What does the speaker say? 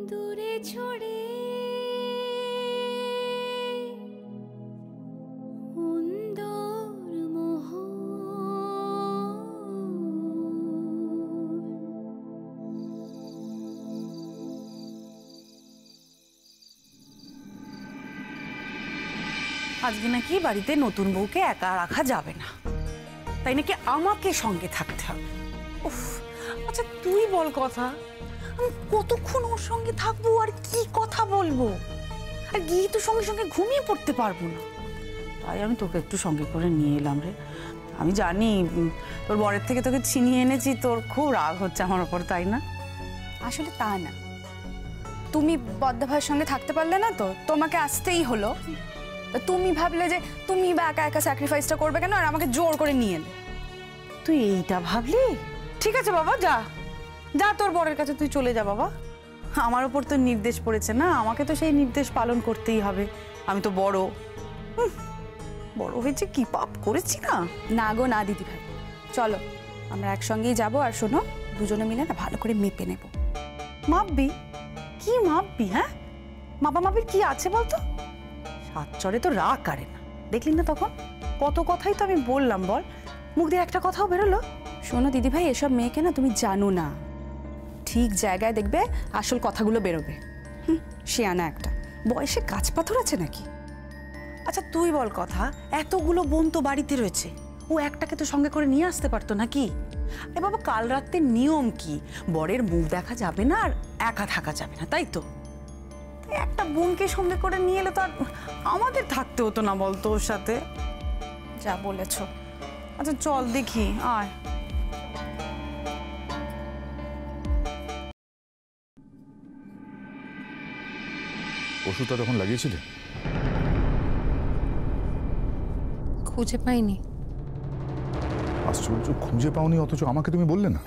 দূরে ছড়ে সুন্দর মোহ আজকে নাকি বাড়িতে নতুন বউকে একা রাখা যাবে না, তাই নাকি আমাকে সঙ্গে থাকতে হবে। উফ, আচ্ছা তুই বল কথা, আমি কতক্ষণ ওর সঙ্গে থাকবো আর কি কথা বলবো? আর গিয়ে তো সঙ্গে সঙ্গে ঘুমিয়ে পড়তে পারবো না, তাই আমি তোকে একটু সঙ্গে করে নিয়ে এলাম রে। আমি জানি তোর বরের থেকে তোকে ছিনিয়ে এনেছি, তোর খুব রাগ হচ্ছে আমার ওপর, তাই না? আসলে তা না, তুমি বদ্দা ভাইয়ের সঙ্গে থাকতে পারলে না, তো তোমাকে আসতেই হলো। তুমি ভাবলে যে তুমি বা একা একা স্যাক্রিফাইসটা করবে কেন, আর আমাকে জোর করে নিয়ে এলে। তুই এইটা ভাবলি? ঠিক আছে বাবা, যা যা, তোর বরের কাছে তুই চলে যা বাবা। আমার ওপর তো নির্দেশ পড়েছে না, আমাকে তো সেই নির্দেশ পালন করতেই হবে। আমি তো বড়, বড় হয়েছে, কি পাপ করেছি না? না গো না দিদি ভাই, চলো আমরা একসঙ্গেই যাবো। আর শোনো, দুজনে মিলে না ভালো করে মেপে নেব। মাপবি? কি মাপবি? হ্যাঁ, মাপামাপির কি আছে বলতো? সাত চরে তো রাগ কাটে না, দেখলি না তখন? কত কথাই তো আমি বললাম, বল, মুখ দিয়ে একটা কথাও বেরোলো? শোনো দিদি ভাই, এসব মেয়েকে না তুমি জানো না, ঠিক জায়গায় দেখবে আসল কথাগুলো বেরোবে। শিয়ানা একটা, বয়সে গাছ পাথর আছে নাকি? আচ্ছা তুই বল কথা, এতগুলো বোন তো বাড়িতে রয়েছে, ও একটাকে তো সঙ্গে করে নিয়ে আসতে পারতো নাকি? এ বাবা, কাল রাতের নিয়ম কি? বরের মুখ দেখা যাবে না আর একা থাকা যাবে না, তাই তো? একটা বোনকে সঙ্গে করে নিয়ে এলে তো আর আমাদের থাকতে হতো না বলতো ওর সাথে। যা বলেছো। আচ্ছা চল দেখি, আয়। ওষুধটা তখন লাগিয়েছিলে? খুঁজে পাইনি। আশ্চর্য, খুঁজে পাওনি অথচ আমাকে তুমি বললে না?